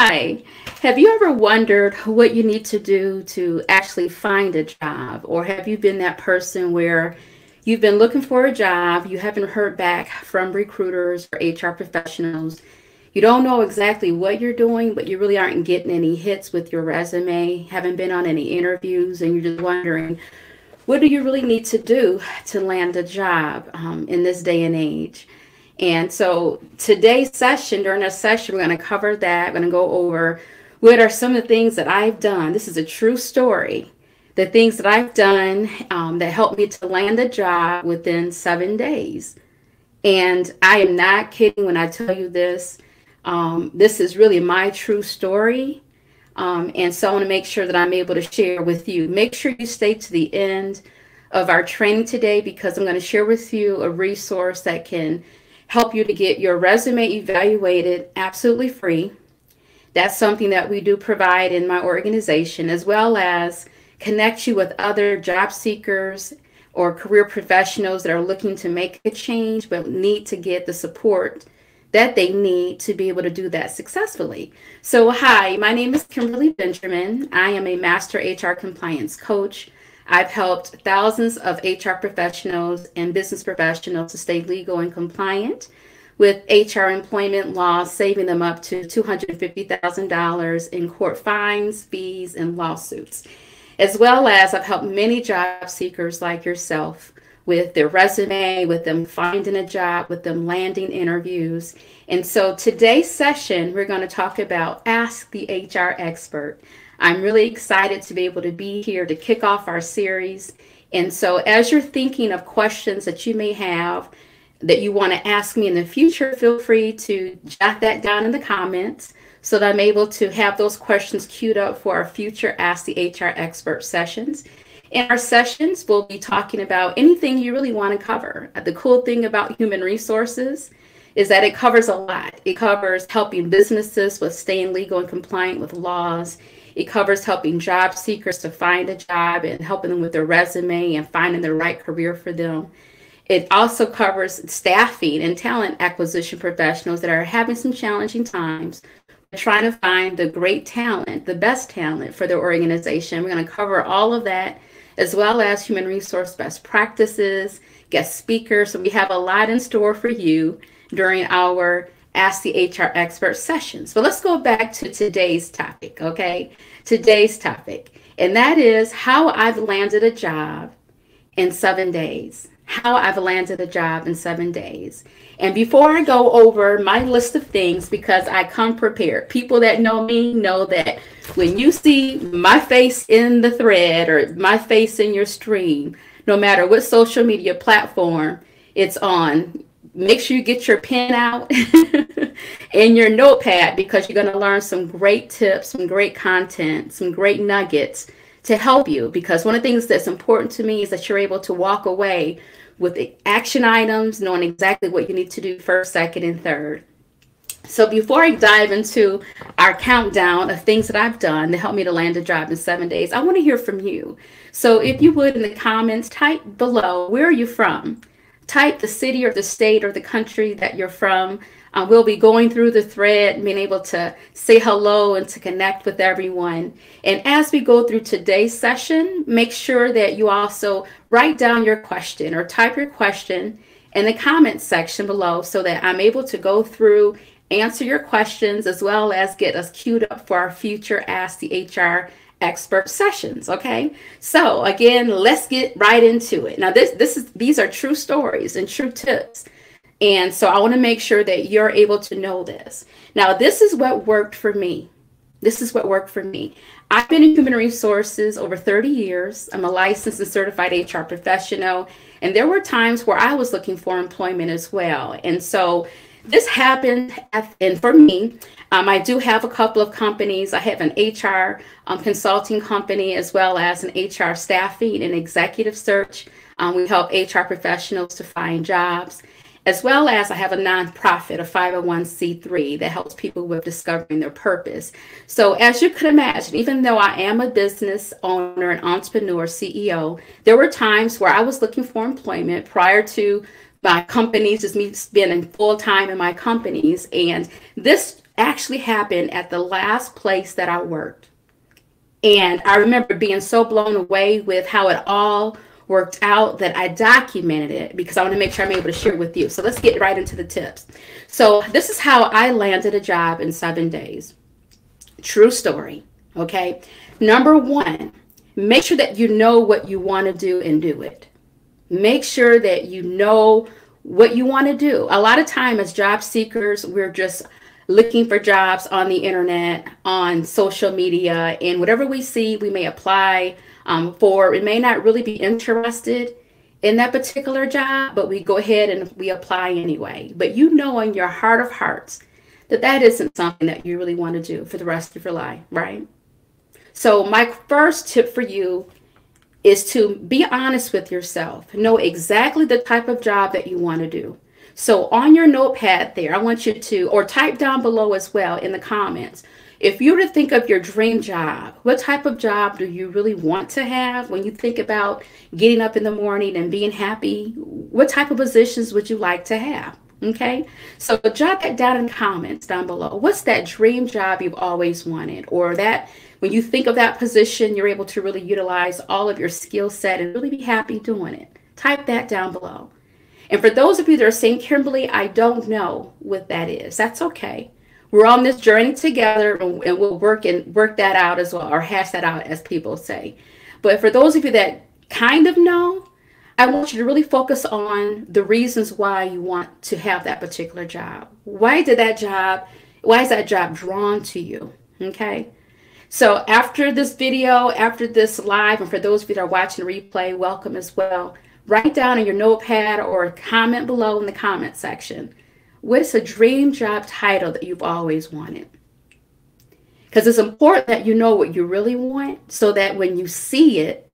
Hi. Have you ever wondered what you need to do to actually find a job? Or have you been that person where you've been looking for a job, you haven't heard back from recruiters or HR professionals, you don't know exactly what you're doing, but you really aren't getting any hits with your resume, haven't been on any interviews, and you're just wondering, what do you really need to do to land a job in this day and age? And so today's session, during our session, we're going to cover that. We're going to go over what are some of the things that I've done. This is a true story. The things that I've done that helped me to land a job within 7 days. And I am not kidding when I tell you this. This is really my true story. And so I want to make sure that I'm able to share with you. Make sure you stay to the end of our training today, because I'm going to share with you a resource that can help you to get your resume evaluated absolutely free. That's something that we do provide in my organization, as well as connect you with other job seekers or career professionals that are looking to make a change but need to get the support that they need to be able to do that successfully. So hi, my name is Kimberly Benjamin. I am a master HR compliance coach. I've helped thousands of HR professionals and business professionals to stay legal and compliant with HR employment law, saving them up to $250,000 in court fines, fees, and lawsuits. As well as I've helped many job seekers like yourself with their resume, with them finding a job, with them landing interviews. And so today's session, we're going to talk about Ask the HR Expert. I'm really excited to be able to be here to kick off our series. And so as you're thinking of questions that you may have that you want to ask me in the future, feel free to jot that down in the comments so that I'm able to have those questions queued up for our future Ask the HR Expert sessions. In our sessions, we'll be talking about anything you really want to cover. The cool thing about human resources is that it covers a lot. It covers helping businesses with staying legal and compliant with laws. It covers helping job seekers to find a job and helping them with their resume and finding the right career for them. It also covers staffing and talent acquisition professionals that are having some challenging times, trying to find the great talent, the best talent for their organization. We're going to cover all of that, as well as human resource best practices, guest speakers. So we have a lot in store for you during our Ask the HR Expert sessions. But let's go back to today's topic, okay? Today's topic, and that is how I've landed a job in 7 days. How I've landed a job in 7 days. And before I go over my list of things, because I come prepared, people that know me know that when you see my face in the thread or my face in your stream, no matter what social media platform it's on, make sure you get your pen out and your notepad, because you're going to learn some great tips, some great content, some great nuggets to help you. Because one of the things that's important to me is that you're able to walk away with the action items, knowing exactly what you need to do first, second, and third. So before I dive into our countdown of things that I've done to help me to land a job in 7 days, I want to hear from you. So if you would, in the comments, type below, where are you from? Type the city or the state or the country that you're from. We'll be going through the thread, being able to say hello and to connect with everyone. And as we go through today's session, make sure that you also write down your question or type your question in the comments section below, so that I'm able to go through, answer your questions, as well as get us queued up for our future Ask the HR Expert sessions. Okay, so again, let's get right into it. Now these are true stories and true tips, and so I want to make sure that you're able to know this. Now this is what worked for me. This is what worked for me. I've been in human resources over 30 years. I'm a licensed and certified HR professional, and there were times where I was looking for employment as well. And so this happened, and for me, I do have a couple of companies. I have an HR consulting company, as well as an HR staffing and executive search. We help HR professionals to find jobs, as well as I have a nonprofit, a 501c3, that helps people with discovering their purpose. So as you could imagine, even though I am a business owner, an entrepreneur, CEO, there were times where I was looking for employment prior to my companies, just me spending full time in my companies. And this actually happened at the last place that I worked. And I remember being so blown away with how it all worked out that I documented it because I want to make sure I'm able to share it with you. So let's get right into the tips. So this is how I landed a job in 7 days. True story. Okay. Number one, make sure that you know what you want to do and do it. Make sure that you know what you want to do. A lot of time as job seekers, we're just looking for jobs on the internet, on social media, and whatever we see, we may apply for. We may not really be interested in that particular job, but we go ahead and we apply anyway. But you know in your heart of hearts that that isn't something that you really want to do for the rest of your life, right? So my first tip for you is to be honest with yourself. Know exactly the type of job that you want to do. So on your notepad there, I want you to, or type down below as well in the comments, if you were to think of your dream job, what type of job do you really want to have when you think about getting up in the morning and being happy? What type of positions would you like to have? Okay, so jot that down in comments down below. What's that dream job you've always wanted, or that when you think of that position, you're able to really utilize all of your skill set and really be happy doing it? Type that down below. And for those of you that are saying, Kimberly, I don't know what that is, that's okay. We're on this journey together, and we'll work that out as well, or hash that out, as people say. But for those of you that kind of know, I want you to really focus on the reasons why you want to have that particular job. Why is that job drawn to you? Okay. So after this video, after this live, and for those of you that are watching the replay, welcome as well. Write down in your notepad or comment below in the comment section, what's a dream job title that you've always wanted? Because it's important that you know what you really want so that when you see it,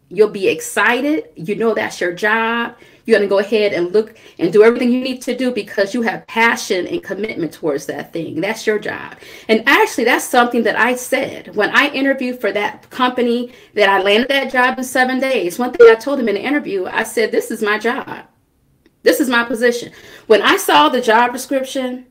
you'll be excited. You know that's your job. You're going to go ahead and look and do everything you need to do because you have passion and commitment towards that thing. That's your job. And actually, that's something that I said when I interviewed for that company that I landed that job in 7 days. One thing I told them in the interview, I said, this is my job. This is my position. When I saw the job description,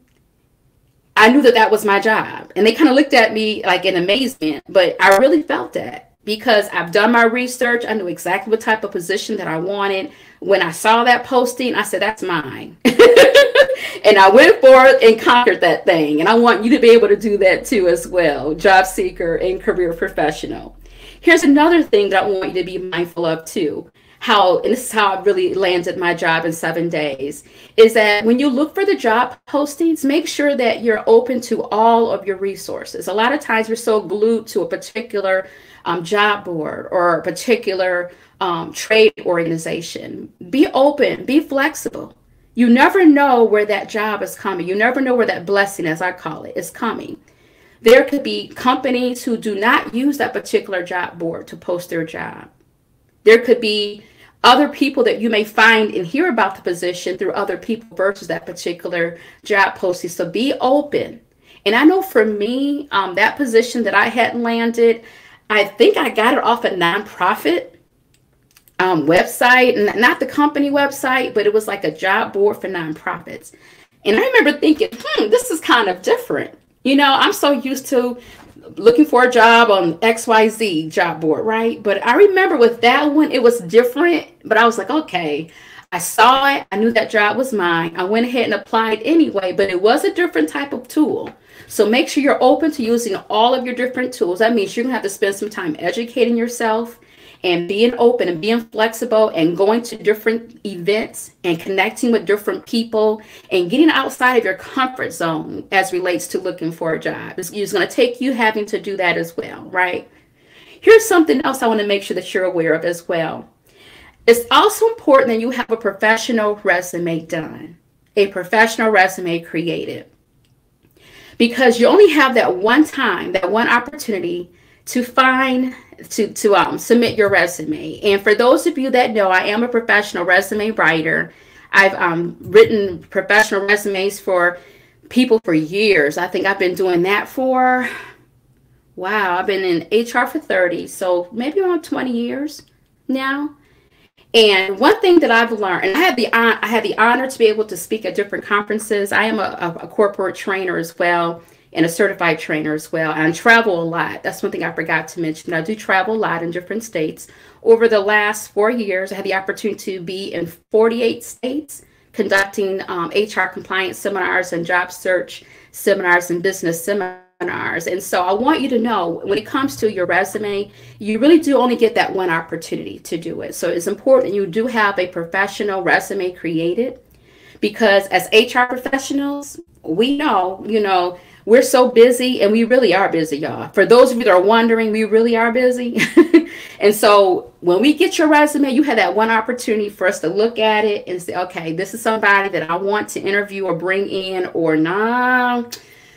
I knew that that was my job. And they kind of looked at me like in amazement, but I really felt that. Because I've done my research, I knew exactly what type of position that I wanted. When I saw that posting, I said, that's mine. And I went forward and conquered that thing. And I want you to be able to do that too as well, job seeker and career professional. Here's another thing that I want you to be mindful of too. And this is how I really landed my job in 7 days, is that when you look for the job postings, make sure that you're open to all of your resources. A lot of times we're so glued to a particular job board or a particular trade organization. Be open, be flexible. You never know where that job is coming. You never know where that blessing, as I call it, is coming. There could be companies who do not use that particular job board to post their job. There could be other people that you may find and hear about the position through other people versus that particular job posting. So be open. And I know for me, that position that I had landed, I think I got it off a nonprofit website, and not the company website, but it was like a job board for nonprofits. And I remember thinking, this is kind of different. You know, I'm so used to looking for a job on XYZ job board, right? But I remember with that one, it was different, but I was like, okay, I saw it. I knew that job was mine. I went ahead and applied anyway, but it was a different type of tool. So make sure you're open to using all of your different tools. That means you're going to have to spend some time educating yourself and being open and being flexible and going to different events and connecting with different people and getting outside of your comfort zone as relates to looking for a job. It's going to take you having to do that as well, right? Here's something else I want to make sure that you're aware of as well. It's also important that you have a professional resume done, a professional resume created, because you only have that one time, that one opportunity to submit your resume. And for those of you that know, I am a professional resume writer. I've written professional resumes for people for years. I think I've been doing that for, wow, I've been in HR for 30, so maybe around 20 years now. And one thing that I've learned, and I had the honor to be able to speak at different conferences. I am a corporate trainer as well. and a certified trainer as well. And I travel a lot. That's one thing I forgot to mention. I do travel a lot in different states. Over the last 4 years, I had the opportunity to be in 48 states conducting HR compliance seminars and job search seminars and business seminars. And so I want you to know, when it comes to your resume, you really do only get that one opportunity to do it. So it's important you do have a professional resume created, because as HR professionals, we know, we're so busy, and we really are busy, y'all. For those of you that are wondering, we really are busy. And so when we get your resume, you have that one opportunity for us to look at it and say, okay, this is somebody that I want to interview or bring in, or nah,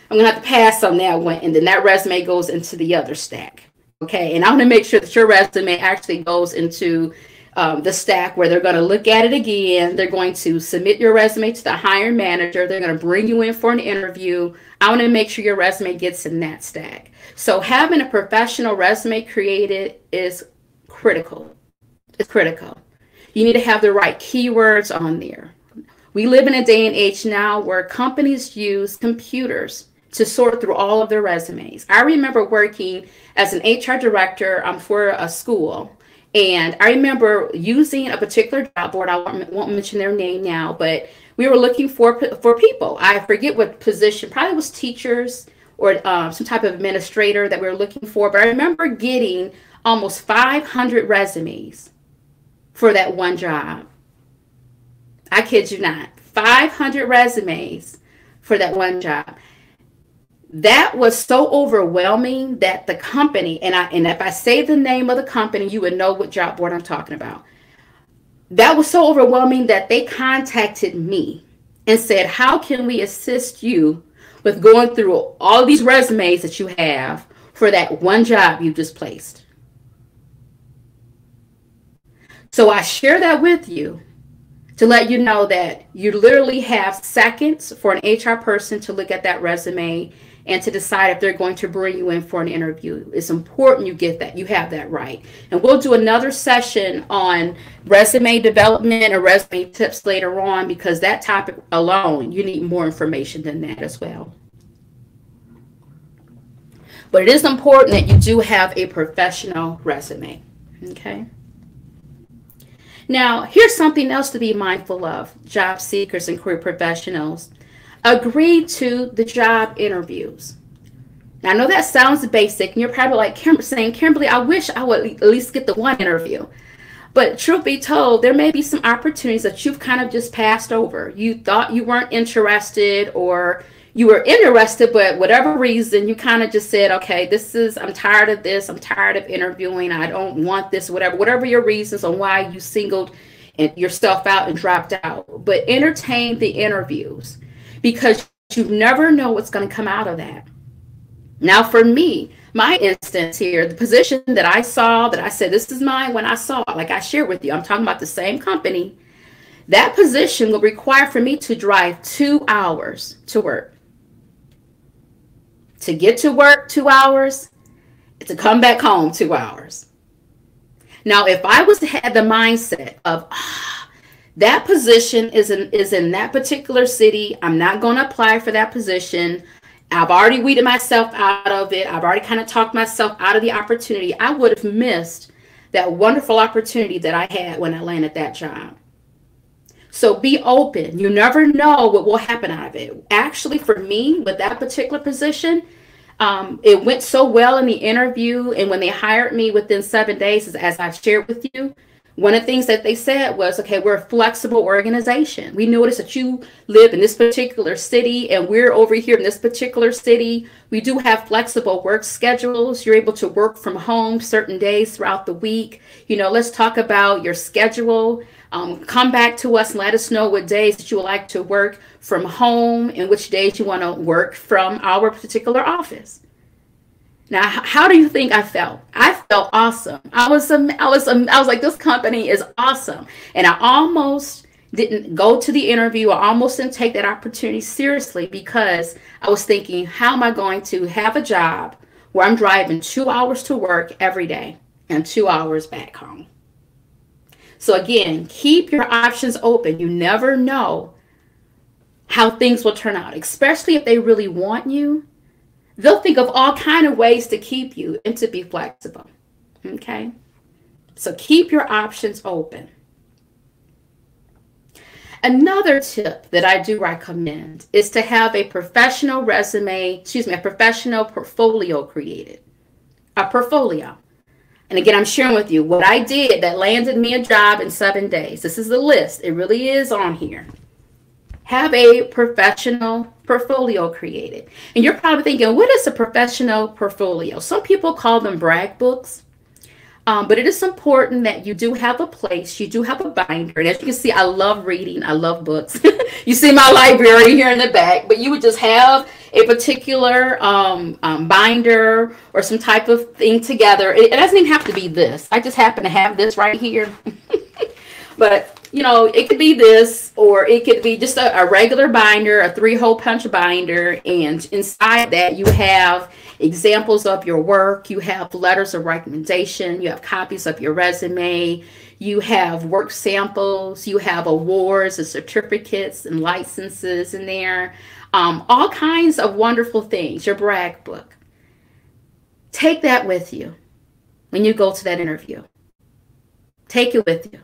I'm going to have to pass on that one. And then that resume goes into the other stack. Okay. And I want to make sure that your resume actually goes into the stack where they're going to look at it again. They're going to submit your resume to the hiring manager. They're going to bring you in for an interview. I want to make sure your resume gets in that stack. So having a professional resume created is critical. It's critical. You need to have the right keywords on there. We live in a day and age now where companies use computers to sort through all of their resumes. I remember working as an HR director for a school. And I remember using a particular job board. I won't mention their name now, but we were looking for people. I forget what position, probably was teachers or some type of administrator that we were looking for. But I remember getting almost 500 resumes for that one job. I kid you not, 500 resumes for that one job. That was so overwhelming that the company, and if I say the name of the company, you would know what job board I'm talking about. That was so overwhelming that they contacted me and said, how can we assist you with going through all these resumes that you have for that one job you just placed? So I share that with you to let you know that you literally have seconds for an HR person to look at that resume and to decide if they're going to bring you in for an interview. It's important you get that, you have that right. And we'll do another session on resume development or resume tips later on, because that topic alone, you need more information than that as well. But it is important that you do have a professional resume, okay? Now, here's something else to be mindful of, job seekers and career professionals. Agree to the job interviews. Now, I know that sounds basic, and you're probably like saying, Kimberly, I wish I would at least get the one interview. But truth be told, there may be some opportunities that you've kind of just passed over. You thought you weren't interested, or you were interested, but whatever reason, you kind of just said, okay, I'm tired of this. I'm tired of interviewing. I don't want this, whatever your reasons on why you singled yourself out and dropped out. But entertain the interviews, because you never know what's going to come out of that. Now, for me, my instance here, the position that I saw, that I said, this is mine, when I saw it, like I shared with you, I'm talking about the same company, that position will require for me to drive 2 hours to work. To get to work 2 hours, to come back home 2 hours. Now, if I had the mindset of, that position is in that particular city, I'm not going to apply for that position, I've already weeded myself out of it, I've already kind of talked myself out of the opportunity, I would have missed that wonderful opportunity that I had when I landed that job. So be open. You never know what will happen out of it. Actually, for me, with that particular position, it went so well in the interview, and when they hired me within 7 days, as I shared with you, one of the things that they said was, okay, we're a flexible organization. We noticed that you live in this particular city and we're over here in this particular city. We do have flexible work schedules. You're able to work from home certain days throughout the week. Let's talk about your schedule. Come back to us and let us know what days that you would like to work from home and which days you want to work from our particular office. Now, how do you think I felt? I felt awesome. I was like, this company is awesome. And I almost didn't go to the interview. I almost didn't take that opportunity seriously, because I was thinking, how am I going to have a job where I'm driving 2 hours to work every day and 2 hours back home? So again, keep your options open. You never know how things will turn out, especially if they really want you. They'll think of all kind of ways to keep you and to be flexible. Okay? So keep your options open. Another tip that I do recommend is to have a professional resume, a professional portfolio created. A portfolio. And again, I'm sharing with you what I did that landed me a job in 7 days. This is the list. It really is on here. Have a professional portfolio created. And you're probably thinking, what is a professional portfolio? Some people call them brag books. But it is important that you do have a place, you do have a binder. And as you can see, I love reading, I love books. You see my library here in the back, but you would just have a particular binder or some type of thing together. It doesn't even have to be this. I just happen to have this right here. But, you know, it could be this, or it could be just a regular binder, a 3-hole punch binder. And inside that, you have examples of your work, you have letters of recommendation, you have copies of your resume, you have work samples, you have awards and certificates and licenses in there, all kinds of wonderful things, your brag book. Take that with you when you go to that interview. Take it with you.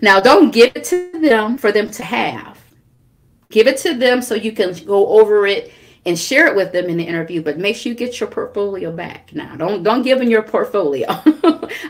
Now, don't give it to them for them to have. Give it to them so you can go over it and share it with them in the interview, but make sure you get your portfolio back. Now, don't give them your portfolio.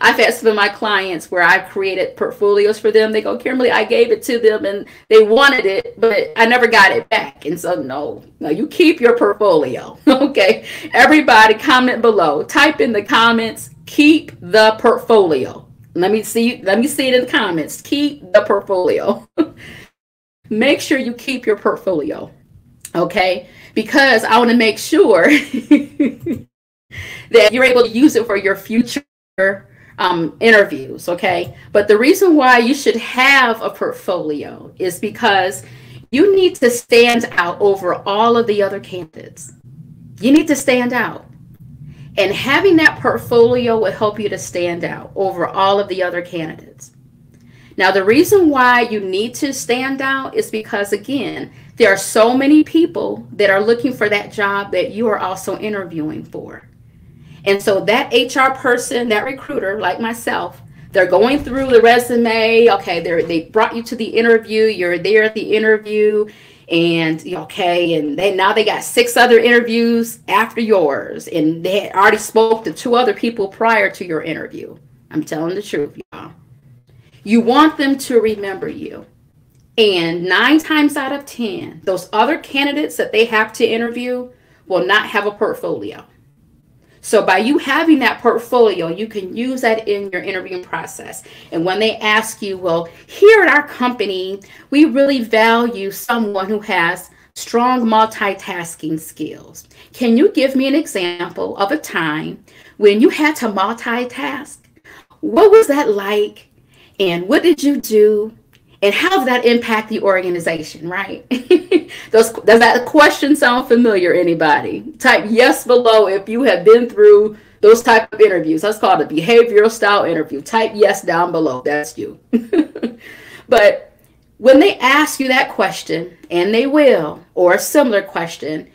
I've had some of my clients where I created portfolios for them. They go, Kimberly, I gave it to them and they wanted it, but I never got it back. And so, no, you keep your portfolio. Okay. Everybody comment below. Type in the comments, keep the portfolio. Let me see it in the comments. Keep the portfolio. Make sure you keep your portfolio. Okay, because I want to make sure that you're able to use it for your future interviews. Okay, but the reason why you should have a portfolio is because you need to stand out over all of the other candidates. You need to stand out. And having that portfolio will help you to stand out over all of the other candidates. Now, the reason why you need to stand out is because, again, there are so many people that are looking for that job that you are also interviewing for. And so that HR person, that recruiter, like myself, they're going through the resume. Okay, they brought you to the interview. You're there at the interview. And okay, and now they got 6 other interviews after yours. And they had already spoke to 2 other people prior to your interview. I'm telling the truth, y'all. You want them to remember you. And 9 times out of 10, those other candidates that they have to interview will not have a portfolio. So by you having that portfolio, you can use that in your interviewing process. And when they ask you, well, here at our company, we really value someone who has strong multitasking skills. Can you give me an example of a time when you had to multitask? What was that like? And what did you do? And how does that impact the organization, right? Does that question sound familiar, anybody? Type yes below if you have been through those type of interviews. That's called a behavioral style interview. Type yes down below. That's you. But when they ask you that question, and they will, or a similar question,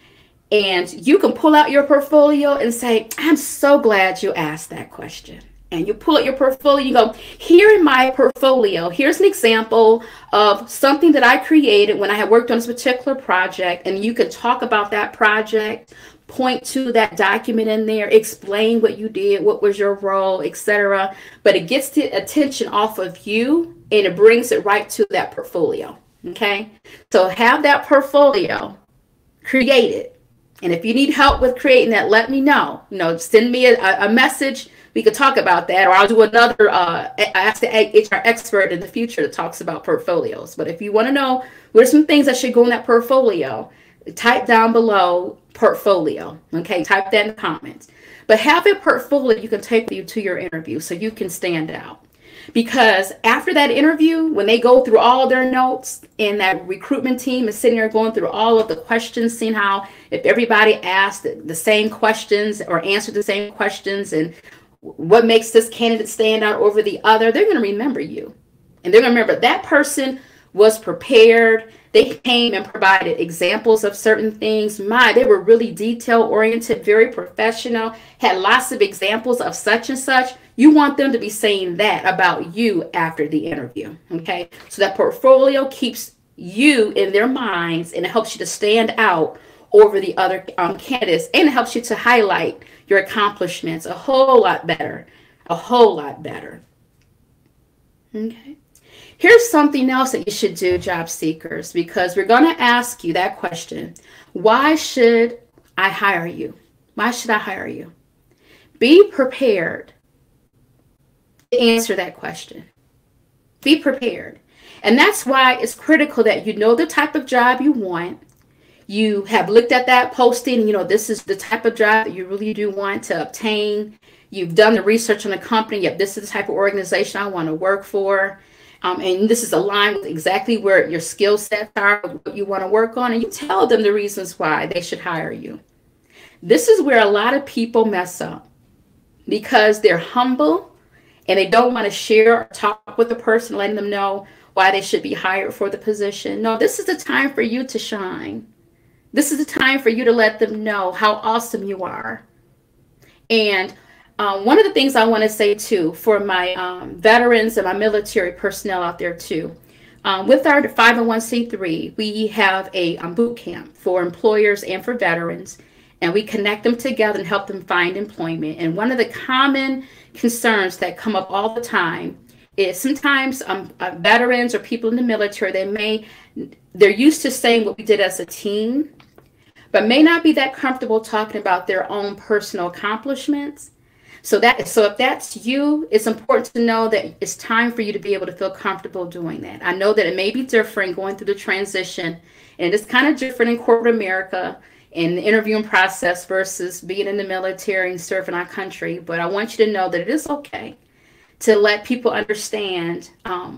and you can pull out your portfolio and say, I'm so glad you asked that question. And you pull out your portfolio, you go, here in my portfolio, here's an example of something that I created when I had worked on this particular project. And you can talk about that project, point to that document in there, explain what you did, what was your role, etc. But it gets the attention off of you and it brings it right to that portfolio. Okay, so have that portfolio created. And if you need help with creating that, let me know. Send me a message. We could talk about that, or I'll do another Ask the HR Expert in the future that talks about portfolios. But if you want to know what are some things that should go in that portfolio, type down below portfolio. Okay, type that in the comments. But have a portfolio you can take with you to your interview so you can stand out. Because after that interview, when they go through all their notes and that recruitment team is sitting there going through all of the questions, seeing how if everybody asked the same questions or answered the same questions and what makes this candidate stand out over the other, they're going to remember you. And they're going to remember that person was prepared. They came and provided examples of certain things. They were really detail oriented, very professional, had lots of examples of such and such. You want them to be saying that about you after the interview. Okay. So that portfolio keeps you in their minds, and it helps you to stand out over the other candidates, and it helps you to highlight your accomplishments a whole lot better. A whole lot better. Okay. Here's something else that you should do, job seekers, because we're going to ask you that question. Why should I hire you? Why should I hire you? Be prepared to answer that question. Be prepared. And that's why it's critical that you know the type of job you want. You have looked at that posting and you know this is the type of job that you really do want to obtain. You've done the research on the company. Yep, this is the type of organization I want to work for. And this is aligned with exactly where your skill sets are, what you want to work on. And you tell them the reasons why they should hire you. This is where a lot of people mess up because they're humble and they don't want to share or talk with the person, letting them know why they should be hired for the position. No, this is the time for you to shine. This is the time for you to let them know how awesome you are. And one of the things I want to say too, for my veterans and my military personnel out there too, with our 501c3, we have a boot camp for employers and for veterans, and we connect them together and help them find employment. And one of the common concerns that come up all the time is sometimes veterans or people in the military, they're used to saying what we did as a team, but may not be that comfortable talking about their own personal accomplishments. So if that's you, it's important to know that it's time for you to be able to feel comfortable doing that. I know that it may be different going through the transition, and it's kind of different in corporate America in the interviewing process versus being in the military and serving our country. But I want you to know that it is okay to let people understand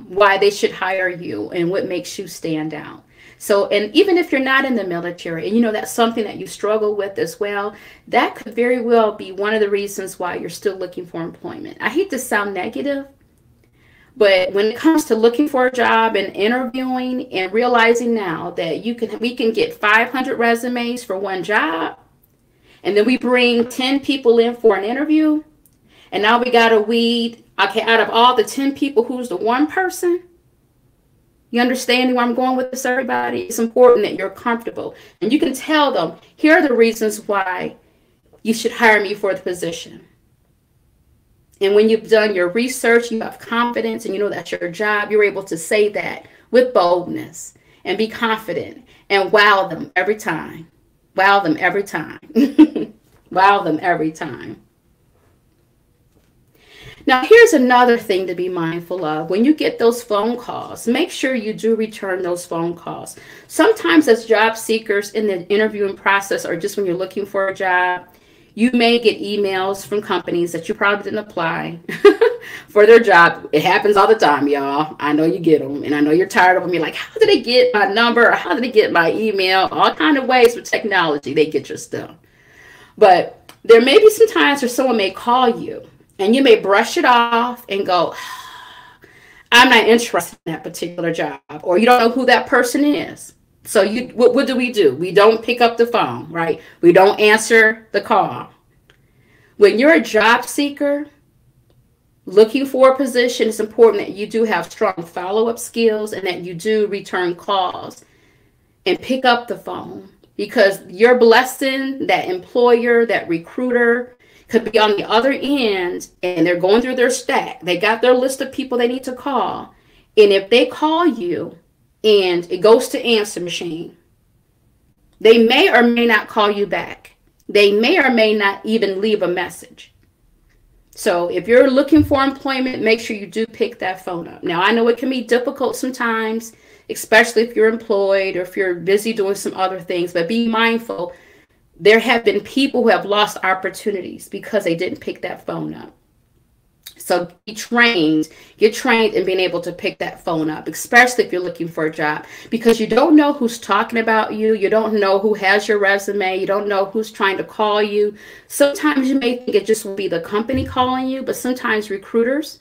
why they should hire you and what makes you stand out. So, and even if you're not in the military and you know that's something that you struggle with as well, that could very well be one of the reasons why you're still looking for employment. I hate to sound negative, but when it comes to looking for a job and interviewing and realizing now that we can get 500 resumes for one job, and then we bring 10 people in for an interview, and now we got to weed, okay, out of all the 10 people, who's the one person? You understand where I'm going with this, everybody? It's important that you're comfortable. And you can tell them, here are the reasons why you should hire me for the position. And when you've done your research, you have confidence, and you know that's your job, you're able to say that with boldness and be confident and wow them every time. Wow them every time. Wow them every time. Now, here's another thing to be mindful of. When you get those phone calls, make sure you do return those phone calls. Sometimes as job seekers in the interviewing process, or just when you're looking for a job, you may get emails from companies that you probably didn't apply for their job. It happens all the time, y'all. I know you get them, and I know you're tired of them. You're like, how did they get my number? Or how did they get my email? All kind of ways with technology, they get your stuff. But there may be some times where someone may call you, and you may brush it off and go, I'm not interested in that particular job, or you don't know who that person is. So what do? We don't pick up the phone, right? We don't answer the call. When you're a job seeker looking for a position, it's important that you do have strong follow-up skills and that you do return calls and pick up the phone, because you're blessing that employer, that recruiter, could be on the other end, and they're going through their stack. They got their list of people they need to call. And if they call you and it goes to answer machine, they may or may not call you back. They may or may not even leave a message. So if you're looking for employment, make sure you do pick that phone up. Now, I know it can be difficult sometimes, especially if you're employed or if you're busy doing some other things, but be mindful. There have been people who have lost opportunities because they didn't pick that phone up. So get trained in being able to pick that phone up, especially if you're looking for a job, because you don't know who's talking about you. You don't know who has your resume. You don't know who's trying to call you. Sometimes you may think it just will be the company calling you, but sometimes recruiters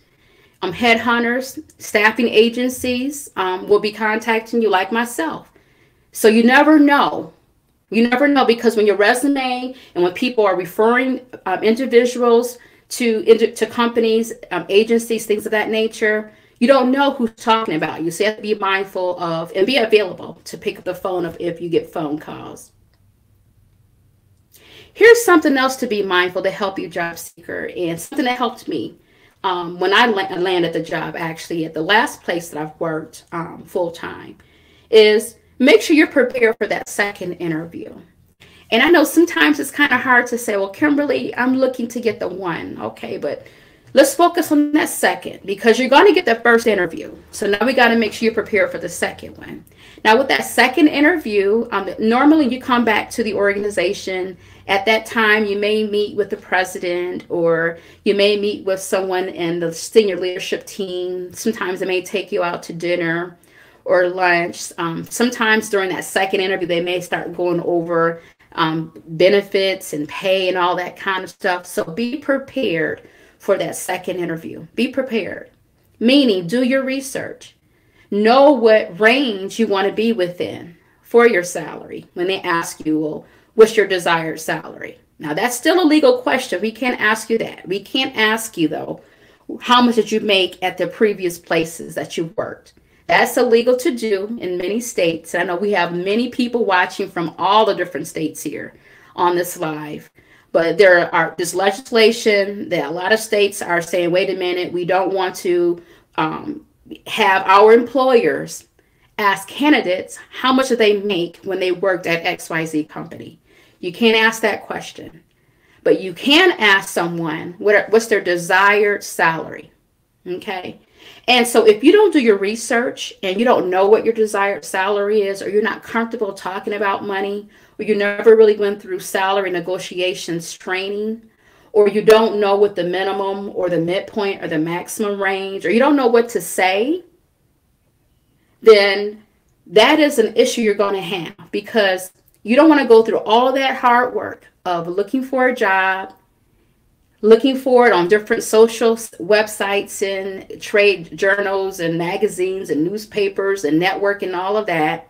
Headhunters, staffing agencies will be contacting you, like myself. So you never know. You never know, because when your resume and when people are referring individuals to companies, agencies, things of that nature, you don't know who's talking about you. So you have to be mindful of and be available to pick up the phone if you get phone calls. Here's something else to be mindful to help you, job seeker, and something that helped me when I landed the job, actually, at the last place that I've worked full time, is make sure you're prepared for that second interview. And I know sometimes it's kind of hard to say, well, Kimberly, I'm looking to get the one. Okay, but let's focus on that second, because you're going to get the first interview. So now we got to make sure you're prepared for the second one. Now, with that second interview, normally you come back to the organization. At that time, you may meet with the president, or you may meet with someone in the senior leadership team. Sometimes they may take you out to dinner or lunch. Sometimes during that second interview, they may start going over benefits and pay and all that kind of stuff. So be prepared for that second interview. Be prepared, meaning do your research. Know what range you want to be within for your salary when they ask you, well, what's your desired salary? Now, that's still a legal question. We can't ask you that. We can't ask you, though, how much did you make at the previous places that you worked? That's illegal to do in many states. I know we have many people watching from all the different states here on this live. But there's legislation that a lot of states are saying, wait a minute, we don't want to have our employers ask candidates how much do they make when they worked at XYZ company. You can't ask that question. But you can ask someone what's their desired salary. Okay? And so if you don't do your research and you don't know what your desired salary is, or you're not comfortable talking about money, or you never really went through salary negotiations training, or you don't know what the minimum or the midpoint or the maximum range, or you don't know what to say, then that is an issue you're going to have, because you don't want to go through all of that hard work of looking for a job, looking for it on different social websites and trade journals and magazines and newspapers and network and all of that.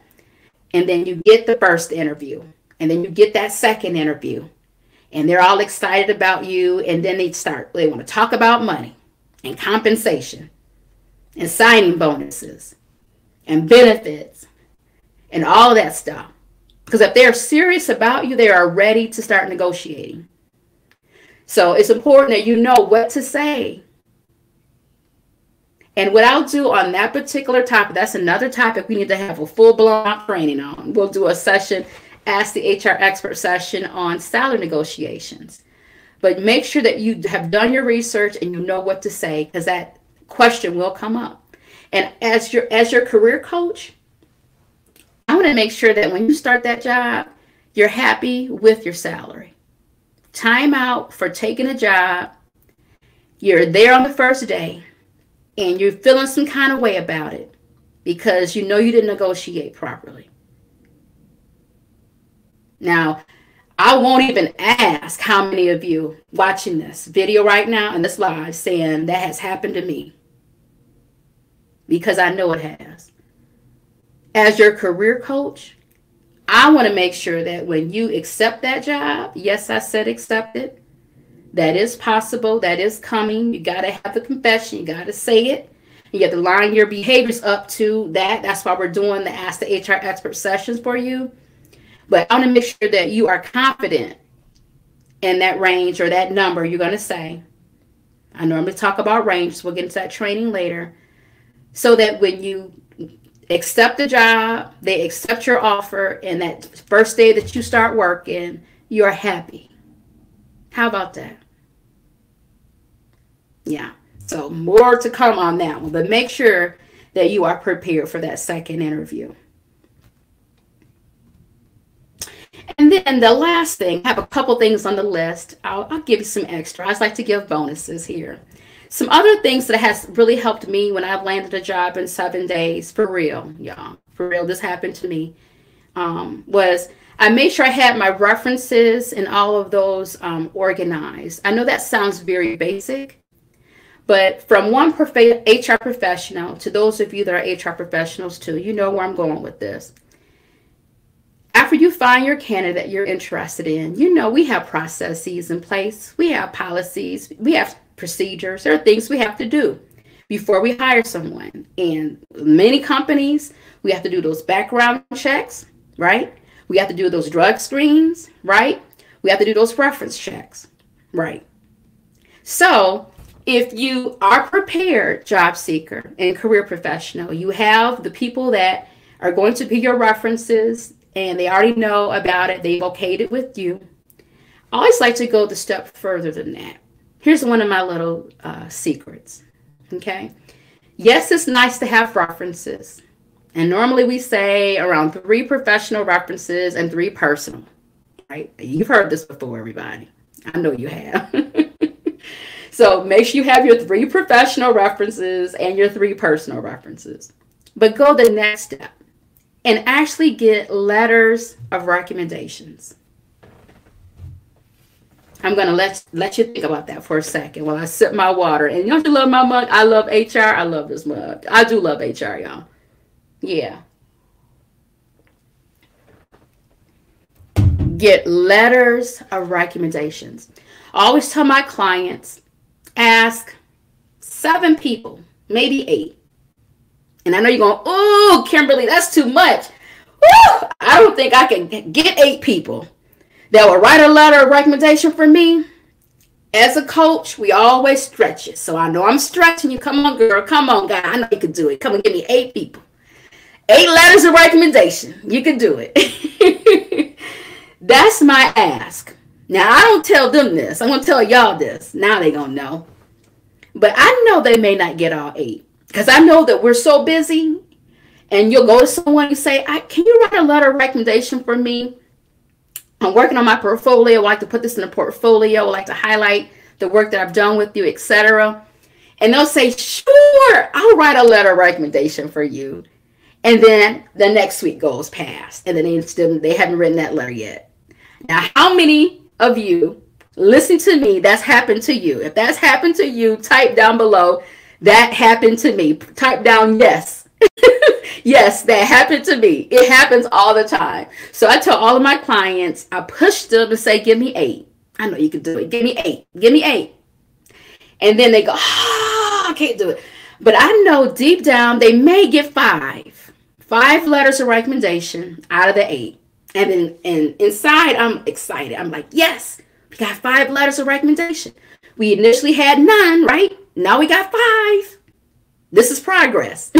And then you get the first interview, and then you get that second interview, and they're all excited about you. And then they want to talk about money and compensation and signing bonuses and benefits and all of that stuff. Because if they're serious about you, they are ready to start negotiating. So it's important that you know what to say. And what I'll do on that particular topic, that's another topic we need to have a full-blown training on. We'll do a session, Ask the HR Expert session on salary negotiations. But make sure that you have done your research and you know what to say, because that question will come up. And as your career coach, I want to make sure that when you start that job, you're happy with your salary. Time out for taking a job, you're there on the first day, and you're feeling some kind of way about it because you know you didn't negotiate properly. Now, I won't even ask how many of you watching this video right now and this live saying that has happened to me, because I know it has. As your career coach, I want to make sure that when you accept that job, yes, I said accept it. That is possible. That is coming. You got to have the confession. You got to say it. You have to line your behaviors up to that. That's why we're doing the Ask the HR Expert sessions for you. But I want to make sure that you are confident in that range or that number you're going to say. I normally talk about ranges. We'll get into that training later. So that when you accept the job, they accept your offer, and that first day that you start working, you're happy. How about that? Yeah. So more to come on that one, but make sure that you are prepared for that second interview. And then the last thing, I have a couple things on the list. I'll give you some extra. I like to give bonuses here. Some other things that has really helped me when I've landed a job in 7 days, for real, y'all, for real, this happened to me, was I made sure I had my references and all of those organized. I know that sounds very basic, But from one HR professional to those of you that are HR professionals too, you know where I'm going with this. After you find your candidate you're interested in, you know we have processes in place. We have policies. We have procedures. There are things we have to do before we hire someone. And many companies, we have to do those background checks, right? We have to do those drug screens, right? We have to do those reference checks, right? So if you are prepared, job seeker and career professional, you have the people that are going to be your references and they already know about it. They've okayed it with you. I always like to go the step further than that. Here's one of my little secrets. Okay. Yes, it's nice to have references. And normally we say around 3 professional references and 3 personal, right? You've heard this before, everybody. I know you have. So make sure you have your 3 professional references and your 3 personal references. But go the next step and actually get letters of recommendations. I'm going to let you think about that for a second while I sip my water. And don't you love my mug? I love HR. I love this mug. I do love HR, y'all. Yeah. Get letters of recommendations. I always tell my clients, ask 7 people, maybe 8. And I know you're going, oh, Kimberly, that's too much. Woo! I don't think I can get 8 people that will write a letter of recommendation for me. As a coach, we always stretch it. So I know I'm stretching you. Come on, girl. Come on, guy. I know you can do it. Come on, give me 8 people. 8 letters of recommendation. You can do it. That's my ask. Now, I don't tell them this. I'm going to tell y'all this. Now they going to know. But I know they may not get all 8. Because I know that we're so busy. And you'll go to someone and say, can you write a letter of recommendation for me? I'm working on my portfolio. I like to put this in a portfolio. I like to highlight the work that I've done with you, etc. And they'll say, sure, I'll write a letter of recommendation for you. And then the next week goes past. And then they haven't written that letter yet. Now, how many of you listen to me that's happened to you? If that's happened to you, type down below, that happened to me. Type down yes. Yes, that happened to me. It happens all the time. So I tell all of my clients, I push them to say, give me 8. I know you can do it. Give me 8. Give me 8. And then they go, I can't do it. But I know deep down they may get 5. 5 letters of recommendation out of the 8. And then inside, I'm excited. I'm like, yes, we got 5 letters of recommendation. We initially had none, right? Now we got 5. This is progress.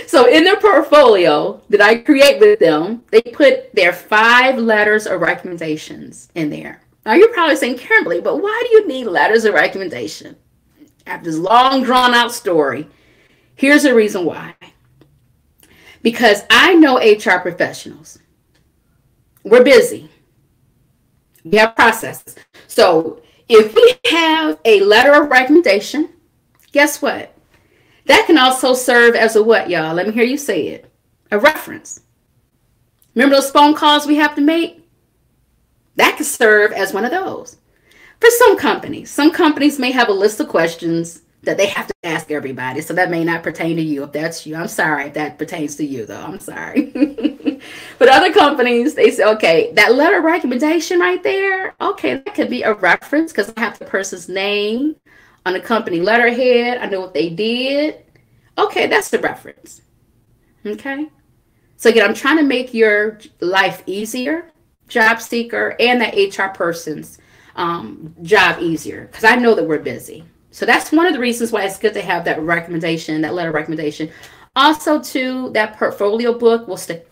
So in their portfolio that I create with them, they put their 5 letters of recommendations in there. Now you're probably saying, Kimberly, but why do you need letters of recommendation? After this long drawn out story, here's the reason why. Because I know HR professionals. We're busy. We have processes. So if we have a letter of recommendation, guess what? That can also serve as a what, y'all? Let me hear you say it. A reference. Remember those phone calls we have to make? That could serve as one of those. For some companies may have a list of questions that they have to ask everybody. So that may not pertain to you if that's you. I'm sorry if that pertains to you, though. I'm sorry. But other companies, they say, okay, that letter of recommendation right there, okay, that could be a reference because I have the person's name on the company letterhead. I know what they did. Okay, that's the reference. Okay. So again, I'm trying to make your life easier, job seeker, and that HR person's job easier because I know that we're busy. So that's one of the reasons why it's good to have that recommendation, that letter of recommendation. Also, too, that portfolio book will stay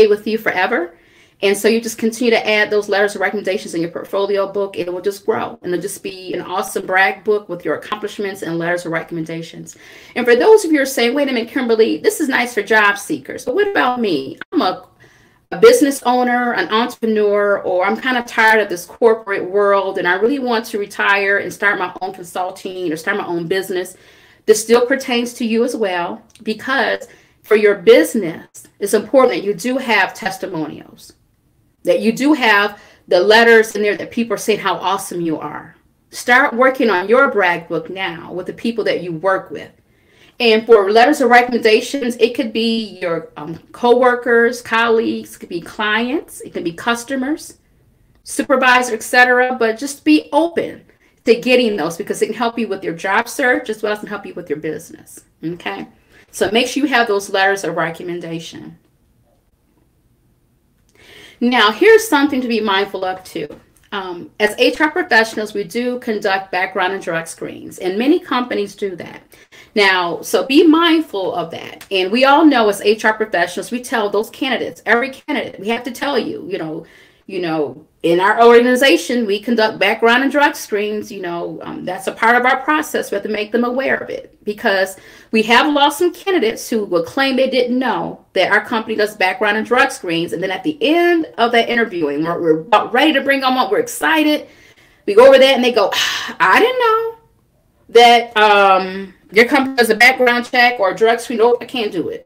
with you forever. And so you just continue to add those letters of recommendations in your portfolio book. It will just grow. And it'll just be an awesome brag book with your accomplishments and letters of recommendations. And for those of you who are saying, wait a minute, Kimberly, this is nice for job seekers. But what about me? I'm a business owner, an entrepreneur, or I'm kind of tired of this corporate world and I really want to retire and start my own consulting or start my own business. This still pertains to you as well, because for your business, it's important that you do have testimonials, that you do have the letters in there that people are saying how awesome you are. Start working on your brag book now with the people that you work with. And for letters of recommendations, it could be your co-workers, colleagues, it could be clients, it could be customers, supervisor, etc. But just be open to getting those because it can help you with your job search as well as can help you with your business. Okay, so make sure you have those letters of recommendation. Now, here's something to be mindful of too. As HR professionals, we do conduct background and drug screens, and many companies do that. Now, so be mindful of that. And we all know as HR professionals, we tell those candidates, every candidate, we have to tell you, in our organization, we conduct background and drug screens. That's a part of our process. We have to make them aware of it because we have lost some candidates who will claim they didn't know that our company does background and drug screens. And then at the end of that interviewing, we're about ready to bring them up. We're excited. We go over that and they go, I didn't know that your company does a background check or a drug screen. Nope, I can't do it.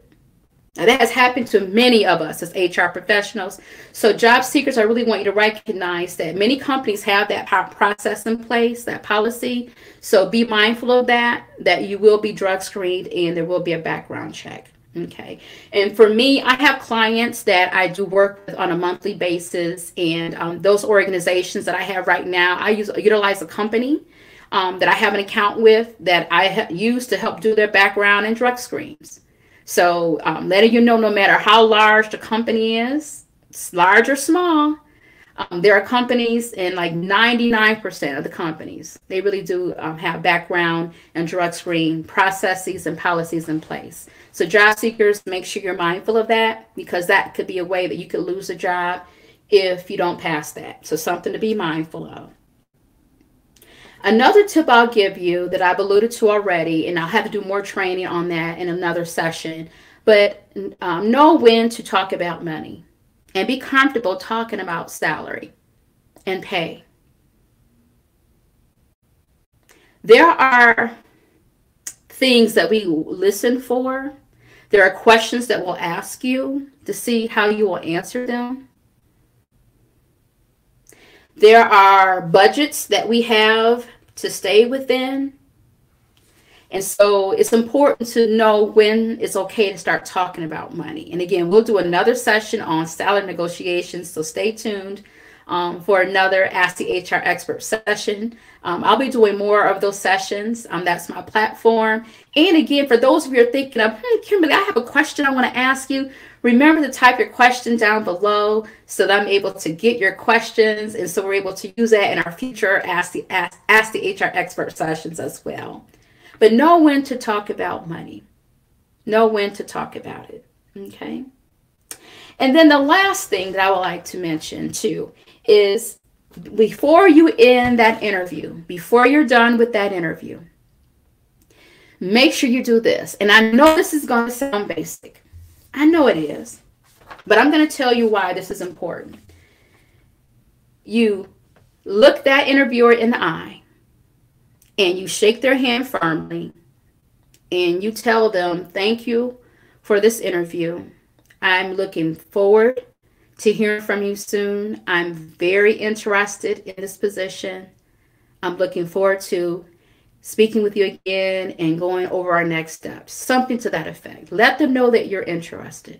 Now, that has happened to many of us as HR professionals. So job seekers, I really want you to recognize that many companies have that process in place, that policy. So be mindful of that you will be drug screened and there will be a background check. Okay. And for me, I have clients that I do work with on a monthly basis. And those organizations that I have right now, I utilize a company that I have an account with that I use to help do their background and drug screens. So letting you know, no matter how large the company is, large or small, there are companies, and like 99% of the companies, they really do have background and drug screen processes and policies in place. So job seekers, make sure you're mindful of that because that could be a way that you could lose a job if you don't pass that. So something to be mindful of. Another tip I'll give you that I've alluded to already, and I'll have to do more training on that in another session, but know when to talk about money and be comfortable talking about salary and pay. There are things that we listen for. There are questions that we'll ask you to see how you will answer them. There are budgets that we have to stay within. And so it's important to know when it's okay to start talking about money. And again, we'll do another session on salary negotiations. So stay tuned for another Ask the HR Expert session. I'll be doing more of those sessions. That's my platform. And again, for those of you who are thinking of, Kimberly, I have a question I want to ask you. Remember to type your question down below so that I'm able to get your questions. And so we're able to use that in our future Ask the HR Expert sessions as well. But know when to talk about money. Know when to talk about it. Okay. And then the last thing that I would like to mention too is before you end that interview, before you're done with that interview, make sure you do this. And I know this is going to sound basic. I know it is, but I'm going to tell you why this is important. You look that interviewer in the eye and you shake their hand firmly and you tell them, thank you for this interview. I'm looking forward to hearing from you soon. I'm very interested in this position. I'm looking forward to speaking with you again and going over our next steps. Something to that effect. Let them know that you're interested.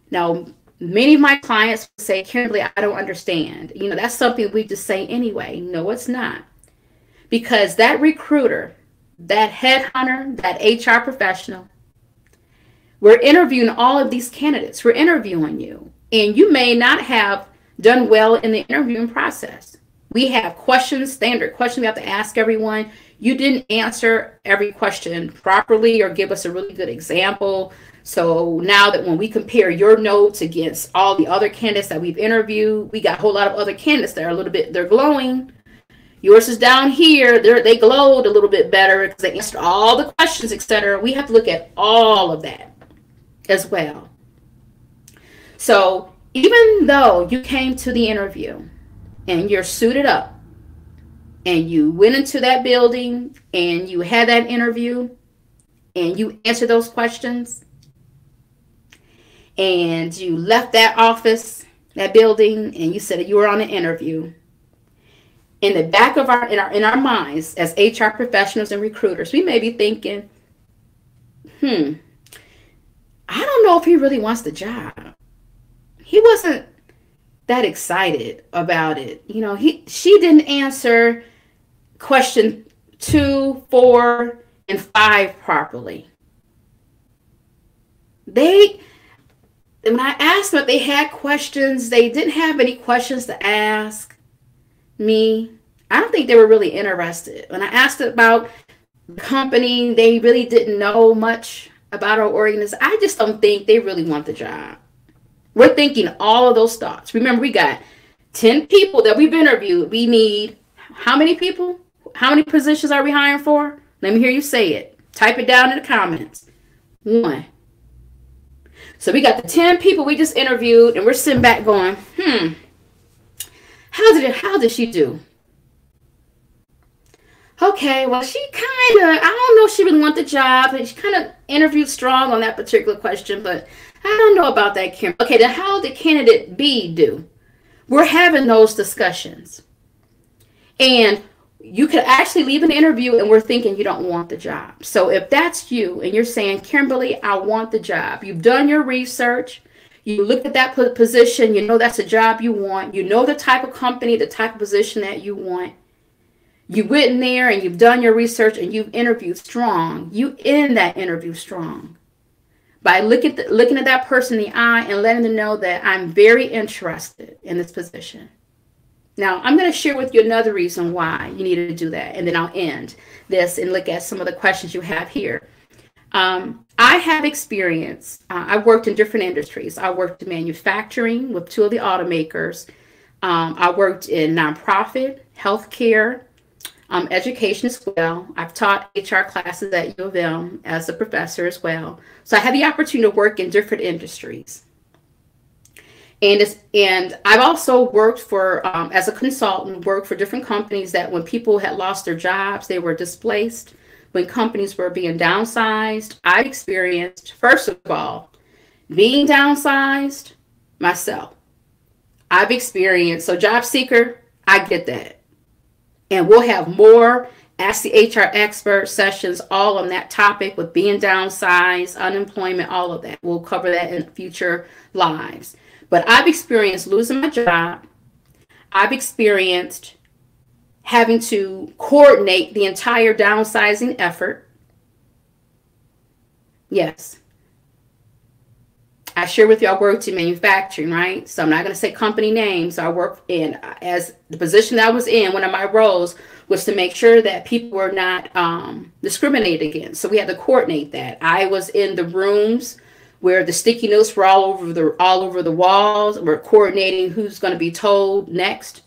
Now, many of my clients will say, Kimberly, I don't understand. That's something we just say anyway. No, it's not. Because that recruiter, that headhunter, that HR professional, we're interviewing all of these candidates. We're interviewing you. And you may not have done well in the interviewing process. We have questions, standard questions we have to ask everyone. You didn't answer every question properly or give us a really good example. So now that when we compare your notes against all the other candidates that we've interviewed, we got a whole lot of other candidates that are they're glowing. Yours is down here. They glowed a little bit better because they answered all the questions, etc. We have to look at all of that as well. So even though you came to the interview and you're suited up and you went into that building and you had that interview and you answered those questions and you left that office, that building, and you said you were on an interview, In the back of our minds as HR professionals and recruiters, we may be thinking, I don't know if he really wants the job. He wasn't that excited about it. You know, she didn't answer question 2, 4, and 5 properly. When I asked them if they had questions, they didn't have any questions to ask me. I don't think they were really interested. When I asked about the company, they really didn't know much about our organization. I just don't think they really want the job. We're thinking all of those thoughts. Remember, we got 10 people that we've interviewed. We need how many people? How many positions are we hiring for? Let me hear you say it. Type it down in the comments. 1. So we got the 10 people we just interviewed, and we're sitting back going, how did she do? Okay, well, she I don't know if she really want the job. She kind of interviewed strong on that particular question, but I don't know about that, Kim. Okay, then how did candidate B do? We're having those discussions. And you could actually leave an interview and we're thinking you don't want the job. So if that's you and you're saying, Kimberly, I want the job. You've done your research. You look at that position. You know that's a job you want. You know the type of company, the type of position that you want. You went in there and you've done your research and you've interviewed strong. You end that interview strong by looking at that person in the eye and letting them know that I'm very interested in this position. Now, I'm going to share with you another reason why you need to do that, and then I'll end this and look at some of the questions you have here. I have experience. I've worked in different industries. I worked in manufacturing with 2 of the automakers. I worked in nonprofit, healthcare, education as well. I've taught HR classes at U of M as a professor as well. So I had the opportunity to work in different industries. And I've also worked for, as a consultant, worked for different companies that when people had lost their jobs, they were displaced. When companies were being downsized, I experienced, first of all, being downsized myself. I've experienced, so job seeker, I get that. And we'll have more Ask the HR Expert sessions all on that topic with being downsized, unemployment, all of that. We'll cover that in future lives. But I've experienced losing my job. I've experienced having to coordinate the entire downsizing effort. Yes. I share with you, I worked in manufacturing, right? So I'm not going to say company names. I worked in, as the position that I was in, one of my roles was to make sure that people were not discriminated against. So we had to coordinate that. I was in the rooms where the sticky notes were all over the walls. We're coordinating who's going to be told next,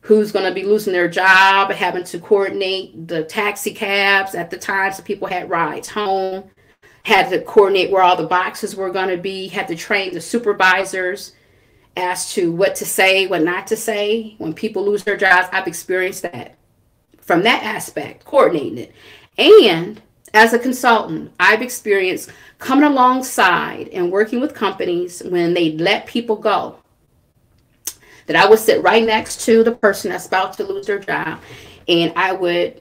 who's going to be losing their job, having to coordinate the taxi cabs at the time so people had rides home, had to coordinate where all the boxes were going to be, had to train the supervisors as to what to say, what not to say when people lose their jobs. I've experienced that from that aspect, coordinating it. And as a consultant, I've experienced coming alongside and working with companies when they let people go, that I would sit right next to the person that's about to lose their job, and I would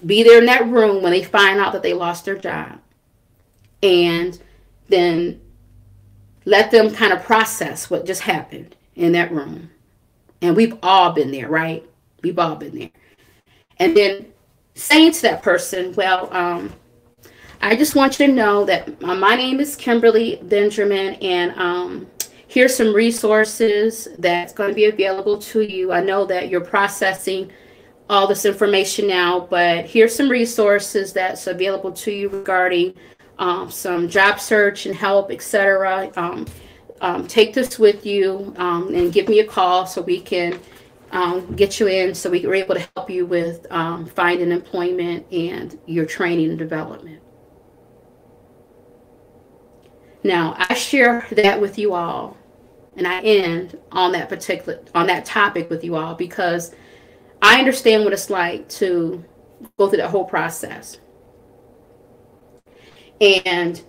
be there in that room when they find out that they lost their job, and then let them kind of process what just happened in that room. And we've all been there, right? We've all been there. And then saying to that person, well, I just want you to know that my name is Kimberly Benjamin, and here's some resources that's going to be available to you. I know that you're processing all this information now, but here's some resources that's available to you regarding some job search and help, etc. Take this with you and give me a call so we can get you in, so we're able to help you with finding employment and your training and development. Now, I share that with you all, and I end on that topic with you all, because I understand what it's like to go through that whole process. And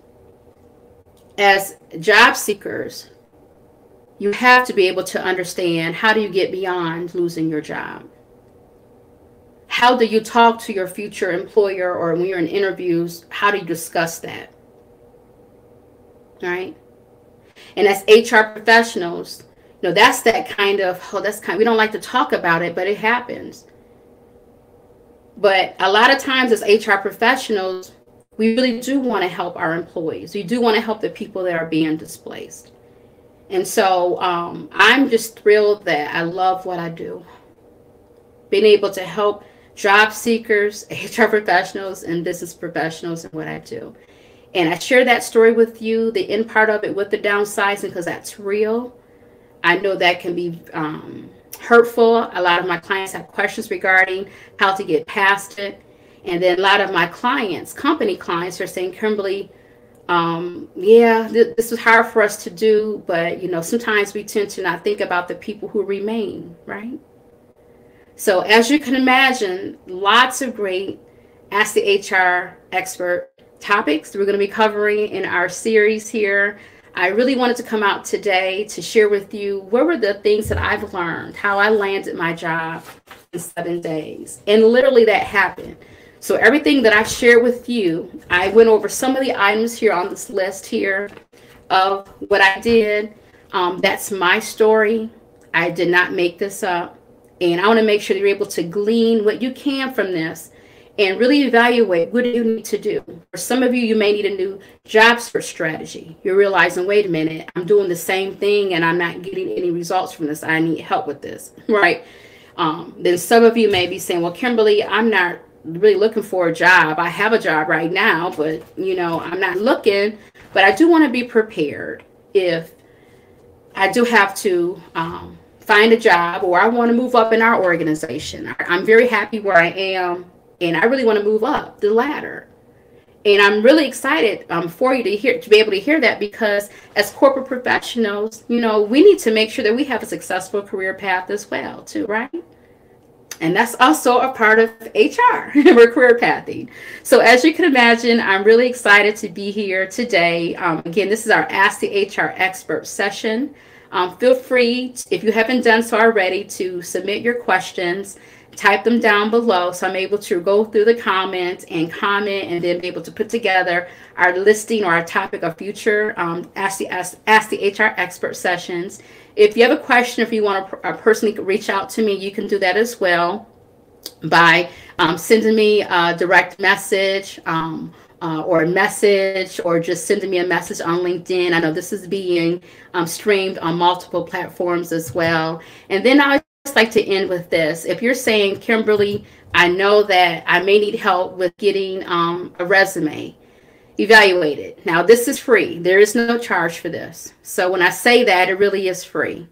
as job seekers, you have to be able to understand, how do you get beyond losing your job? how do you talk to your future employer, or when you're in interviews, how do you discuss that? All right. And as HR professionals, that's that kind of, we don't like to talk about it, but it happens. But a lot of times as HR professionals, we really do want to help our employees. We do want to help the people that are being displaced. And so I'm just thrilled that I love what I do. Being able to help job seekers, HR professionals, and business professionals in what I do. And I share that story with you, the end part of it with the downsizing, because that's real. I know that can be hurtful. A lot of my clients have questions regarding how to get past it. And then a lot of my clients, company clients, are saying, Kimberly, yeah, this is hard for us to do, but sometimes we tend to not think about the people who remain, right? So as you can imagine, lots of great Ask the HR Expert topics we're going to be covering in our series here. I really wanted to come out today to share with you what were the things that I've learned, how I landed my job in 7 days. And literally that happened. So everything that I've shared with you, I went over some of the items here on this list here of what I did. That's my story. I did not make this up. And I want to make sure that you're able to glean what you can from this and really evaluate what do you need to do. For some of you, you may need a new job search strategy. You're realizing, wait a minute, I'm doing the same thing and I'm not getting any results from this. I need help with this, right? Then some of you may be saying, well, Kimberly, I'm not really looking for a job. I have a job right now, but I'm not looking, but I do want to be prepared if I do have to find a job, or I want to move up in our organization. I'm very happy where I am, and I really want to move up the ladder. And I'm really excited for you to be able to hear that, because as corporate professionals, we need to make sure that we have a successful career path as well, too, right? And that's also a part of HR, career pathing. So as you can imagine, I'm really excited to be here today. Again, this is our Ask the HR Expert session. Feel free, if you haven't done so already, to submit your questions, type them down below so I'm able to go through the comments and comment, and then be able to put together our listing or our topic of future Ask the HR Expert sessions. If you have a question, if you want to personally reach out to me, you can do that as well by sending me a direct message or a message, or just sending me a message on LinkedIn. I know this is being streamed on multiple platforms as well. And then I just like to end with this. If you're saying, Kimberly, I know that I may need help with getting a resume evaluated. Now, this is free. There is no charge for this. So when I say that, it really is free.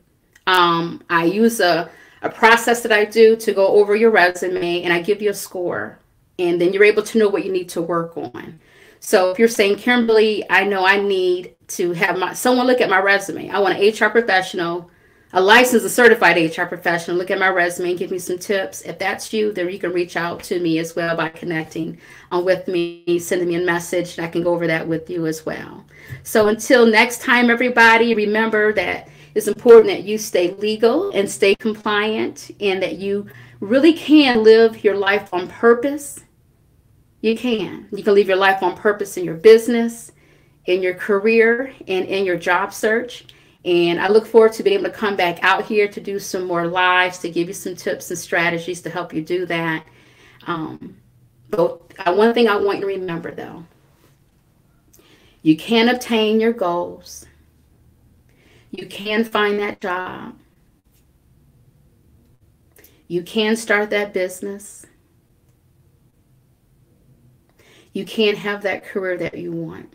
I use a process that I do to go over your resume, and I give you a score. And then you're able to know what you need to work on. So if you're saying, Kimberly, I know I need to have someone look at my resume. I want an HR professional, a licensed, a certified HR professional, look at my resume and give me some tips. If that's you, then you can reach out to me as well by connecting with me, sending me a message, and I can go over that with you as well. So until next time, everybody, remember that it's important that you stay legal and stay compliant, and that you really can live your life on purpose. You can live your life on purpose in your business, in your career, and in your job search. And I look forward to being able to come back out here to do some more lives, to give you some tips and strategies to help you do that. But one thing I want you to remember, though, you can obtain your goals. You can find that job. You can start that business. You can have that career that you want.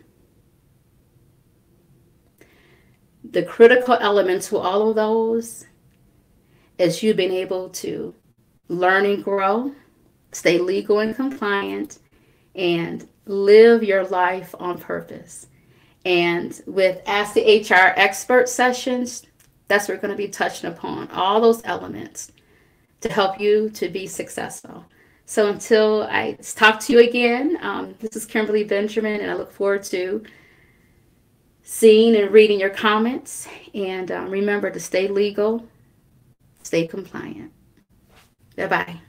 The critical element to all of those is you being able to learn and grow, stay legal and compliant, and live your life on purpose. And with Ask the HR Expert sessions, that's what we're going to be touching upon, all those elements to help you to be successful. So until I talk to you again, this is Kimberly Benjamin, and I look forward to seeing and reading your comments. And remember to stay legal, stay compliant. Bye-bye.